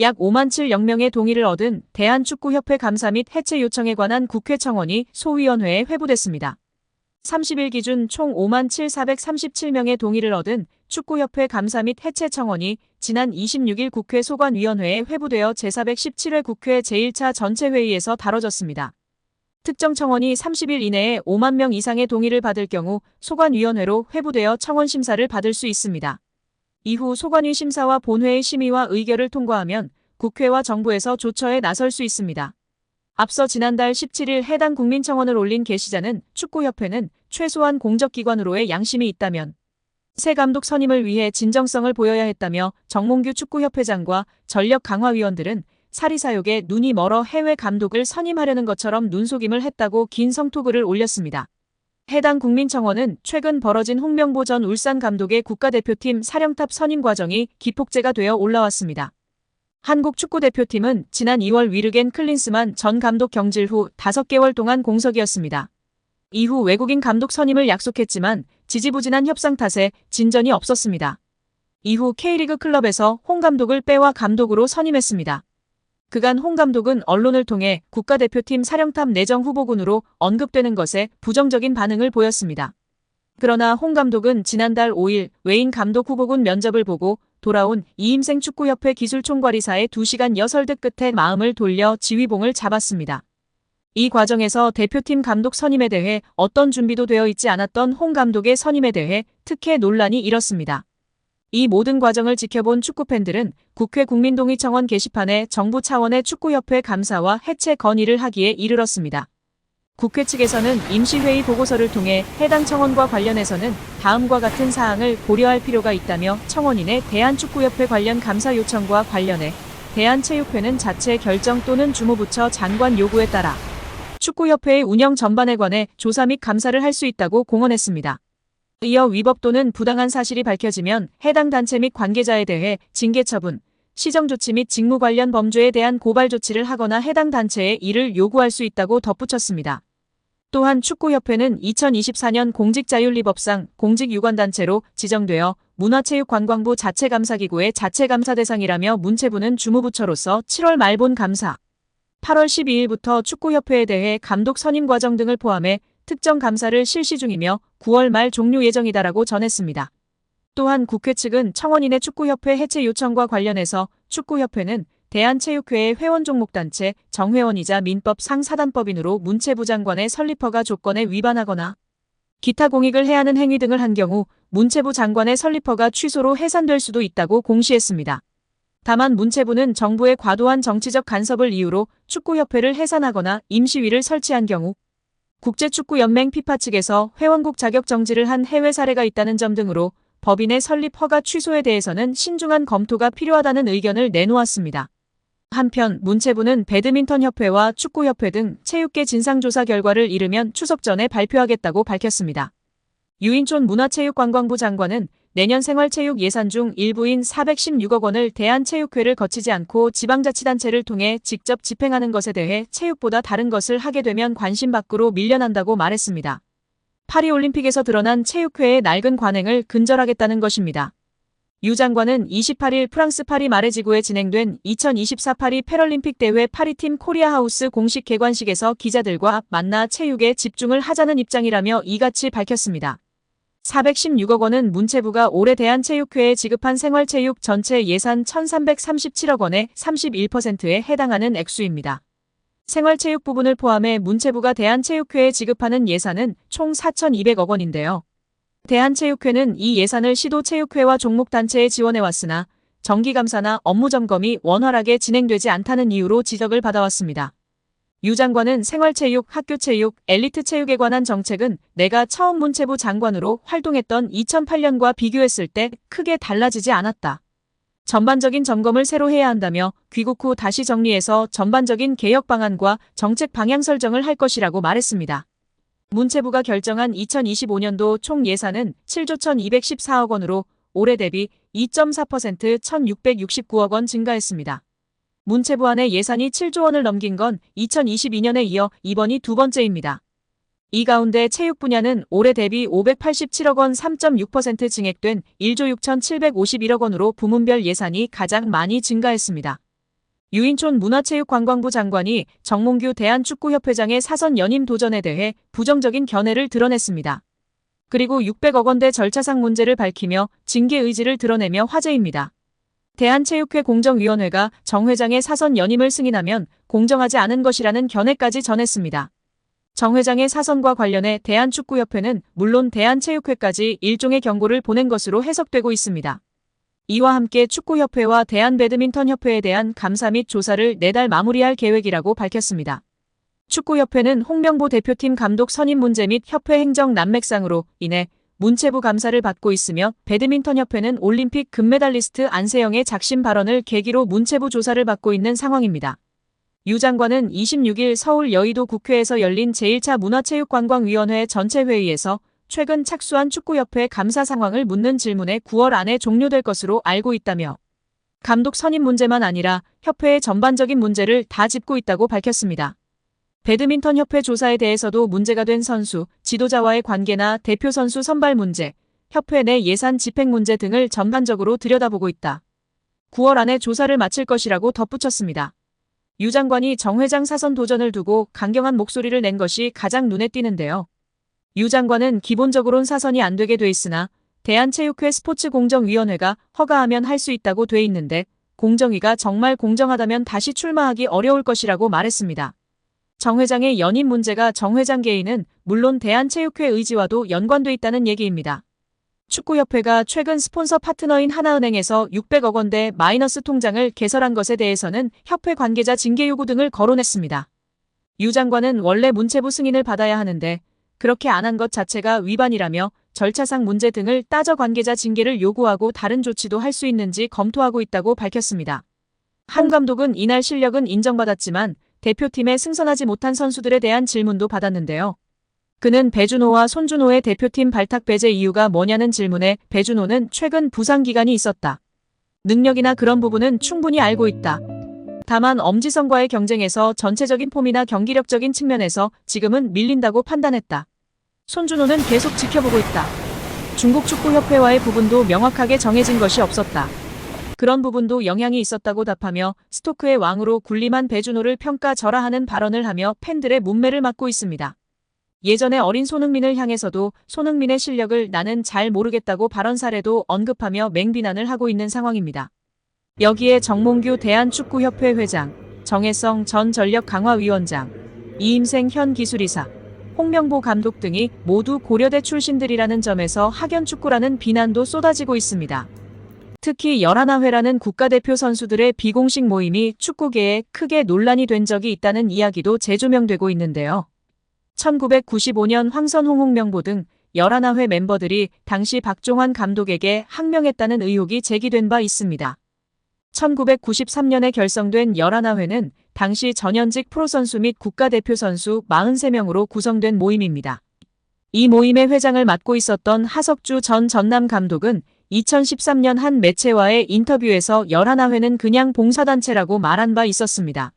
약 5만 7,000명의 동의를 얻은 대한축구협회 감사 및 해체 요청에 관한 국회 청원이 소위원회에 회부됐습니다. 30일 기준 총 5만 7,437명의 동의를 얻은 축구협회 감사 및 해체 청원이 지난 26일 국회 소관위원회에 회부되어 제417회 국회 제1차 전체회의에서 다뤄졌습니다. 특정 청원이 30일 이내에 5만 명 이상의 동의를 받을 경우 소관위원회로 회부되어 청원 심사를 받을 수 있습니다. 이후 소관위 심사와 본회의 심의와 의결을 통과하면 국회와 정부에서 조처에 나설 수 있습니다. 앞서 지난달 17일 해당 국민청원을 올린 게시자는 축구협회는 최소한 공적기관으로의 양심이 있다면 새 감독 선임을 위해 진정성을 보여야 했다며 정몽규 축구협회장과 전력강화위원들은 사리사욕에 눈이 멀어 해외 감독을 선임하려는 것처럼 눈속임을 했다고 긴 성토글을 올렸습니다. 해당 국민청원은 최근 벌어진 홍명보 전 울산 감독의 국가대표팀 사령탑 선임 과정이 기폭제가 되어 올라왔습니다. 한국 축구대표팀은 지난 2월 위르겐 클린스만 전 감독 경질 후 5개월 동안 공석이었습니다. 이후 외국인 감독 선임을 약속했지만 지지부진한 협상 탓에 진전이 없었습니다. 이후 K리그 클럽에서 홍 감독을 빼와 감독으로 선임했습니다. 그간 홍 감독은 언론을 통해 국가대표팀 사령탑 내정 후보군으로 언급되는 것에 부정적인 반응을 보였습니다. 그러나 홍 감독은 지난달 5일 외인 감독 후보군 면접을 보고 돌아온 이임생 축구협회 기술총괄이사의 2시간 여설득 끝에 마음을 돌려 지휘봉을 잡았습니다. 이 과정에서 대표팀 감독 선임에 대해 어떤 준비도 되어 있지 않았던 홍 감독의 선임에 대해 특혜 논란이 일었습니다. 이 모든 과정을 지켜본 축구팬들은 국회 국민동의청원 게시판에 정부 차원의 축구협회 감사와 해체 건의를 하기에 이르렀습니다. 국회 측에서는 임시회의 보고서를 통해 해당 청원과 관련해서는 다음과 같은 사항을 고려할 필요가 있다며 청원인의 대한축구협회 관련 감사 요청과 관련해 대한체육회는 자체 결정 또는 주무부처 장관 요구에 따라 축구협회의 운영 전반에 관해 조사 및 감사를 할 수 있다고 공언했습니다. 이어 위법 또는 부당한 사실이 밝혀지면 해당 단체 및 관계자에 대해 징계 처분, 시정조치 및 직무 관련 범죄에 대한 고발 조치를 하거나 해당 단체에 이를 요구할 수 있다고 덧붙였습니다. 또한 축구협회는 2024년 공직자윤리법상 공직유관단체로 지정되어 문화체육관광부 자체감사기구의 자체감사 대상이라며 문체부는 주무부처로서 7월 말 본 감사, 8월 12일부터 축구협회에 대해 감독 선임 과정 등을 포함해 특정 감사를 실시 중이며 9월 말 종료 예정이다라고 전했습니다. 또한 국회 측은 청원인의 축구협회 해체 요청과 관련해서 축구협회는 대한체육회의 회원종목단체 정회원이자 민법 상사단법인으로 문체부 장관의 설립허가 조건에 위반하거나 기타 공익을 해하는 행위 등을 한 경우 문체부 장관의 설립허가 취소로 해산될 수도 있다고 공시했습니다. 다만 문체부는 정부의 과도한 정치적 간섭을 이유로 축구협회를 해산하거나 임시위를 설치한 경우 국제축구연맹 피파 측에서 회원국 자격 정지를 한 해외 사례가 있다는 점 등으로 법인의 설립 허가 취소에 대해서는 신중한 검토가 필요하다는 의견을 내놓았습니다. 한편 문체부는 배드민턴협회와 축구협회 등 체육계 진상조사 결과를 이르면 추석 전에 발표하겠다고 밝혔습니다. 유인촌 문화체육관광부 장관은 내년 생활체육 예산 중 일부인 416억 원을 대한체육회를 거치지 않고 지방자치단체를 통해 직접 집행하는 것에 대해 체육보다 다른 것을 하게 되면 관심 밖으로 밀려난다고 말했습니다. 파리올림픽에서 드러난 체육회의 낡은 관행을 근절하겠다는 것입니다. 유 장관은 28일 프랑스 파리 마레지구에 진행된 2024 파리 패럴림픽 대회 파리팀 코리아하우스 공식 개관식에서 기자들과 만나 체육에 집중을 하자는 입장이라며 이같이 밝혔습니다. 416억 원은 문체부가 올해 대한체육회에 지급한 생활체육 전체 예산 1,337억 원의 31%에 해당하는 액수입니다. 생활체육 부분을 포함해 문체부가 대한체육회에 지급하는 예산은 총 4,200억 원인데요. 대한체육회는 이 예산을 시도체육회와 종목단체에 지원해왔으나 정기감사나 업무점검이 원활하게 진행되지 않다는 이유로 지적을 받아왔습니다. 유 장관은 생활체육, 학교체육, 엘리트체육에 관한 정책은 내가 처음 문체부 장관으로 활동했던 2008년과 비교했을 때 크게 달라지지 않았다. 전반적인 점검을 새로 해야 한다며 귀국 후 다시 정리해서 전반적인 개혁 방안과 정책 방향 설정을 할 것이라고 말했습니다. 문체부가 결정한 2025년도 총 예산은 7조 1,214억 원으로 올해 대비 2.4% 1,669억 원 증가했습니다. 문체부 안의 예산이 7조 원을 넘긴 건 2022년에 이어 이번이 두 번째입니다. 이 가운데 체육 분야는 올해 대비 587억 원 3.6% 증액된 1조 6,751억 원으로 부문별 예산이 가장 많이 증가했습니다. 유인촌 문화체육관광부 장관이 정몽규 대한축구협회장의 사선 연임 도전에 대해 부정적인 견해를 드러냈습니다. 그리고 600억 원대 절차상 문제를 밝히며 징계 의지를 드러내며 화제입니다. 대한체육회 공정위원회가 정 회장의 사선 연임을 승인하면 공정하지 않은 것이라는 견해까지 전했습니다. 정 회장의 사선과 관련해 대한축구협회는 물론 대한체육회까지 일종의 경고를 보낸 것으로 해석되고 있습니다. 이와 함께 축구협회와 대한배드민턴협회에 대한 감사 및 조사를 내달 마무리할 계획이라고 밝혔습니다. 축구협회는 홍명보 대표팀 감독 선임 문제 및 협회 행정 난맥상으로 인해 문체부 감사를 받고 있으며 배드민턴협회는 올림픽 금메달리스트 안세영의 작심 발언을 계기로 문체부 조사를 받고 있는 상황입니다. 유 장관은 26일 서울 여의도 국회에서 열린 제1차 문화체육관광위원회 전체 회의에서 최근 착수한 축구협회 감사 상황을 묻는 질문에 9월 안에 종료될 것으로 알고 있다며 감독 선임 문제만 아니라 협회의 전반적인 문제를 다 짚고 있다고 밝혔습니다. 배드민턴협회 조사에 대해서도 문제가 된 선수, 지도자와의 관계나 대표 선수 선발 문제, 협회 내 예산 집행 문제 등을 전반적으로 들여다보고 있다. 9월 안에 조사를 마칠 것이라고 덧붙였습니다. 유 장관이 정 회장 사선 도전을 두고 강경한 목소리를 낸 것이 가장 눈에 띄는데요. 유 장관은 기본적으론 사선이 안 되게 돼 있으나 대한체육회 스포츠공정위원회가 허가하면 할 수 있다고 돼 있는데 공정위가 정말 공정하다면 다시 출마하기 어려울 것이라고 말했습니다. 정 회장의 연임 문제가 정 회장 개인은 물론 대한체육회 의지와도 연관돼 있다는 얘기입니다. 축구협회가 최근 스폰서 파트너인 하나은행에서 600억 원대 마이너스 통장을 개설한 것에 대해서는 협회 관계자 징계 요구 등을 거론했습니다. 유 장관은 원래 문체부 승인을 받아야 하는데 그렇게 안 한 것 자체가 위반이라며 절차상 문제 등을 따져 관계자 징계를 요구하고 다른 조치도 할 수 있는지 검토하고 있다고 밝혔습니다. 한 감독은 이날 실력은 인정받았지만 대표팀에 승선하지 못한 선수들에 대한 질문도 받았는데요. 그는 배준호와 손준호의 대표팀 발탁 배제 이유가 뭐냐는 질문에 배준호는 최근 부상 기간이 있었다. 능력이나 그런 부분은 충분히 알고 있다. 다만 엄지성과의 경쟁에서 전체적인 폼이나 경기력적인 측면에서 지금은 밀린다고 판단했다. 손준호는 계속 지켜보고 있다. 중국축구협회와의 부분도 명확하게 정해진 것이 없었다. 그런 부분도 영향이 있었다고 답하며 스토크의 왕으로 군림한 배준호를 평가절하하는 발언을 하며 팬들의 문매를 맞고 있습니다. 예전에 어린 손흥민을 향해서도 손흥민의 실력을 나는 잘 모르겠다고 발언 사례도 언급하며 맹비난을 하고 있는 상황입니다. 여기에 정몽규 대한축구협회 회장, 정혜성 전 전력강화위원장, 이임생 현 기술이사, 홍명보 감독 등이 모두 고려대 출신들이라는 점에서 학연축구라는 비난도 쏟아지고 있습니다. 특히 11회라는 국가대표 선수들의 비공식 모임이 축구계에 크게 논란이 된 적이 있다는 이야기도 재조명되고 있는데요. 1995년 황선홍 홍명보 등 11회 멤버들이 당시 박종환 감독에게 항명했다는 의혹이 제기된 바 있습니다. 1993년에 결성된 11회는 당시 전현직 프로선수 및 국가대표 선수 43명으로 구성된 모임입니다. 이 모임의 회장을 맡고 있었던 하석주 전 전남 감독은 2013년 한 매체와의 인터뷰에서 11회는 그냥 봉사단체라고 말한 바 있었습니다.